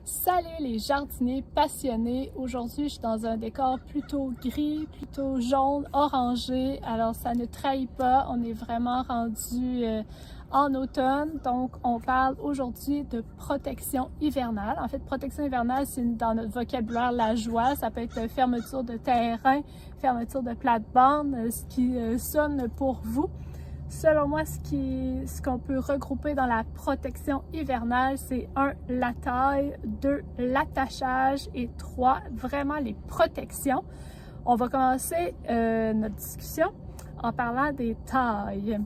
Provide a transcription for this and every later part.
Salut les jardiniers passionnés! Aujourd'hui, je suis dans un décor plutôt gris, plutôt jaune, orangé. Alors, ça ne trahit pas. On est vraiment rendu en automne. Donc, on parle aujourd'hui de protection hivernale. En fait, protection hivernale, c'est dans notre vocabulaire la joie. Ça peut être fermeture de terrain, fermeture de plate-bande, ce qui sonne pour vous. Selon moi, ce qu'on peut regrouper dans la protection hivernale, c'est 1. La taille, 2. L'attachage et 3. Vraiment les protections. On va commencer notre discussion en parlant des tailles.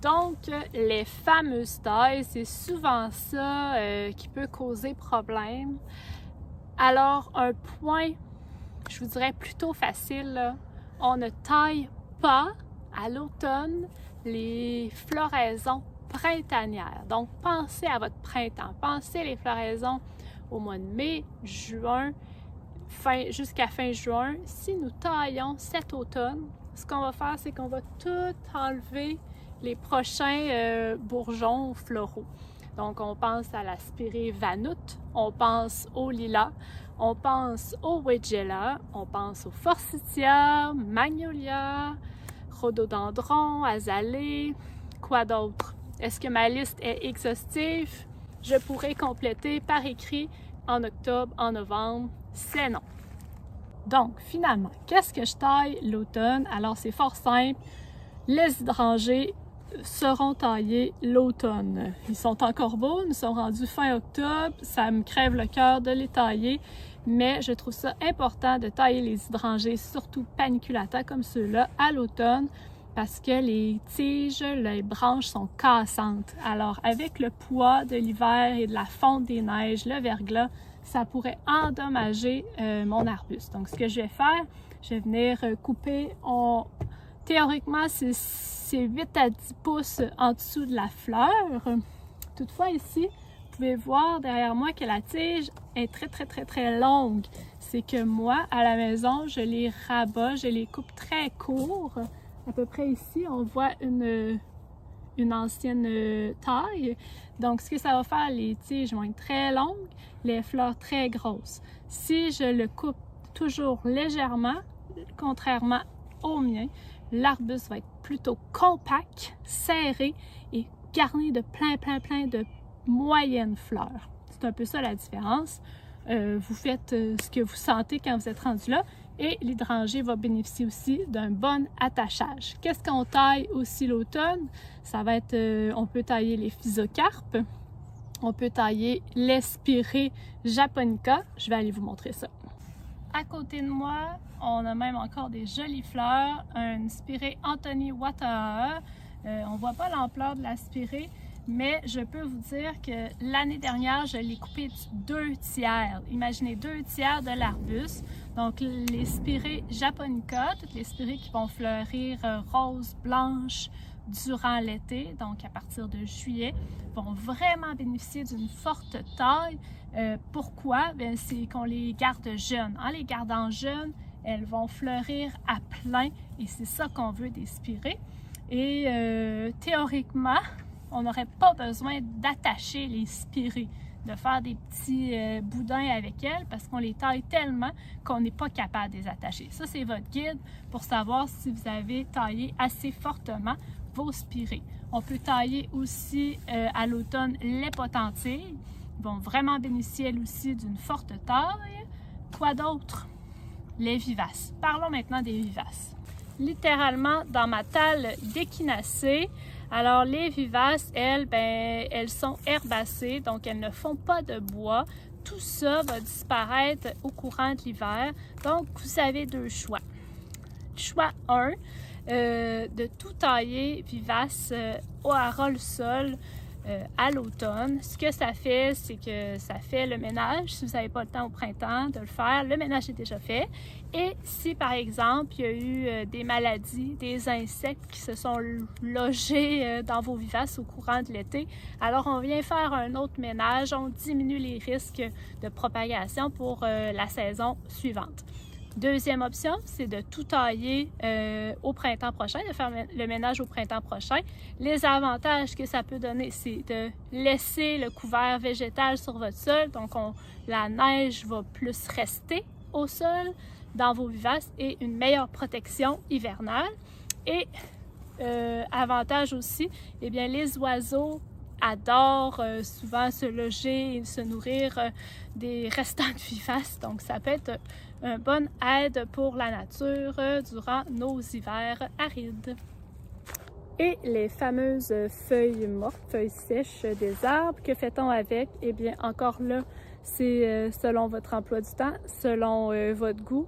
Donc, les fameuses tailles, c'est souvent ça qui peut causer problème. Alors, un point, je vous dirais plutôt facile, là, on ne taille pas à l'automne les floraisons printanières. Donc, pensez à votre printemps. Pensez les floraisons au mois de mai, juin, jusqu'à fin juin. Si nous taillons cet automne, ce qu'on va faire, c'est qu'on va tout enlever les prochains bourgeons floraux. Donc, on pense à la spirée Vanout, on pense au lilas, on pense au Weigela, on pense au Forsythia, Magnolia, rhododendron, azalée, quoi d'autre? Est-ce que ma liste est exhaustive? Je pourrais compléter par écrit en octobre, en novembre, c'est non. Donc, finalement, qu'est-ce que je taille l'automne? Alors, c'est fort simple. Les hydrangées seront taillés l'automne. Ils sont encore beaux, nous sommes rendus fin octobre, ça me crève le cœur de les tailler, mais je trouve ça important de tailler les hydrangées, surtout paniculata comme ceux-là, à l'automne, parce que les tiges, les branches sont cassantes. Alors, avec le poids de l'hiver et de la fonte des neiges, le verglas, ça pourrait endommager mon arbuste. Donc, ce que je vais faire, je vais venir couper, théoriquement, c'est 8 à 10 pouces en dessous de la fleur. Toutefois, ici, vous pouvez voir derrière moi que la tige est très longue. C'est que moi, à la maison, je les rabats, je les coupe très courts. À peu près ici, on voit une ancienne taille. Donc, ce que ça va faire, les tiges vont être très longues, les fleurs très grosses. Si je le coupe toujours légèrement, contrairement au mien, l'arbuste va être plutôt compact, serré et garni de plein de moyennes fleurs. C'est un peu ça la différence. Vous faites ce que vous sentez quand vous êtes rendu là et l'hydrangée va bénéficier aussi d'un bon attachage. Qu'est-ce qu'on taille aussi l'automne? Ça va être, on peut tailler les physocarpes, on peut tailler les spirées japonica. Je vais aller vous montrer ça. À côté de moi, on a même encore des jolies fleurs, une spirée Anthony Wataha. On ne voit pas l'ampleur de la spirée, mais je peux vous dire que l'année dernière, je l'ai coupée du 2/3. Imaginez 2/3 de l'arbuste. Donc, les spirées japonica, toutes les spirées qui vont fleurir roses, blanches durant l'été, donc à partir de juillet, vont vraiment bénéficier d'une forte taille. Pourquoi? Bien, c'est qu'on les garde jeunes. En les gardant jeunes, elles vont fleurir à plein et c'est ça qu'on veut des spirées. Et théoriquement, on n'aurait pas besoin d'attacher les spirées, de faire des petits boudins avec elles parce qu'on les taille tellement qu'on n'est pas capable de les attacher. Ça, c'est votre guide pour savoir si vous avez taillé assez fortement vos spirées. On peut tailler aussi à l'automne les potentilles. Ils vont vraiment bénéficier elles aussi d'une forte taille. Quoi d'autre? Les vivaces. Parlons maintenant des vivaces. Littéralement, dans ma talle d'échinacées, alors les vivaces, elles sont herbacées, donc elles ne font pas de bois. Tout ça va disparaître au courant de l'hiver. Donc, vous avez 2 choix. Choix 1, de tout tailler vivace à ras-le-sol à l'automne. Ce que ça fait, c'est que ça fait le ménage. Si vous n'avez pas le temps au printemps de le faire, le ménage est déjà fait. Et si, par exemple, il y a eu des maladies, des insectes qui se sont logés dans vos vivaces au courant de l'été, alors on vient faire un autre ménage, on diminue les risques de propagation pour la saison suivante. Deuxième option, c'est de tout tailler au printemps prochain, de faire le ménage au printemps prochain. Les avantages que ça peut donner, c'est de laisser le couvert végétal sur votre sol, donc la neige va plus rester au sol dans vos vivaces et une meilleure protection hivernale. Et avantage aussi, eh bien, les oiseaux adorent souvent se loger et se nourrir des restants de vivaces, donc ça peut être une bonne aide pour la nature durant nos hivers arides. Et les fameuses feuilles mortes, feuilles sèches des arbres, que fait-on avec? Eh bien, encore là, c'est selon votre emploi du temps, selon votre goût.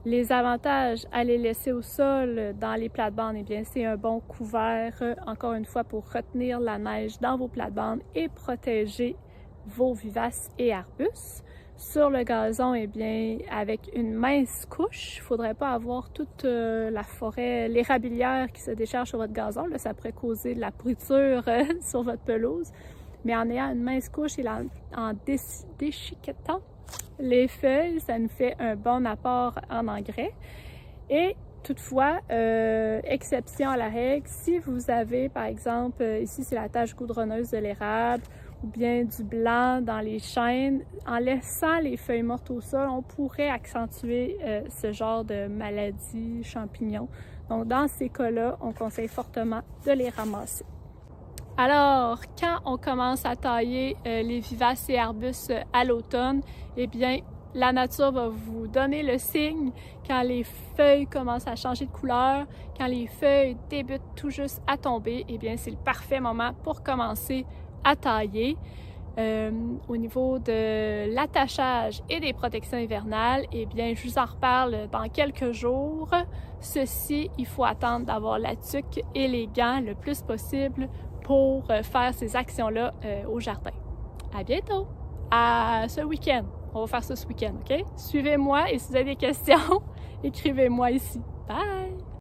Les avantages à les laisser au sol dans les plates-bandes, eh bien, c'est un bon couvert, encore une fois, pour retenir la neige dans vos plates-bandes et protéger vos vivaces et arbustes. Sur le gazon, eh bien, avec une mince couche, il ne faudrait pas avoir toute la forêt, l'érablière qui se décharge sur votre gazon. Là, ça pourrait causer de la pourriture sur votre pelouse. Mais en ayant une mince couche et en déchiquetant les feuilles, ça nous fait un bon apport en engrais. Et toutefois, exception à la règle, si vous avez, par exemple, ici c'est la tache goudronneuse de l'érable ou bien du blanc dans les chênes, en laissant les feuilles mortes au sol, on pourrait accentuer ce genre de maladie, champignons. Donc dans ces cas-là, on conseille fortement de les ramasser. Alors, quand on commence à tailler les vivaces et arbustes à l'automne, eh bien, la nature va vous donner le signe quand les feuilles commencent à changer de couleur, quand les feuilles débutent tout juste à tomber, eh bien, c'est le parfait moment pour commencer à tailler. Au niveau de l'attachage et des protections hivernales, eh bien, je vous en reparle dans quelques jours. Ceci, il faut attendre d'avoir la tuque et les gants le plus possible pour faire ces actions-là au jardin. À bientôt! À ce week-end! On va faire ça ce week-end, OK? Suivez-moi et si vous avez des questions, écrivez-moi ici. Bye!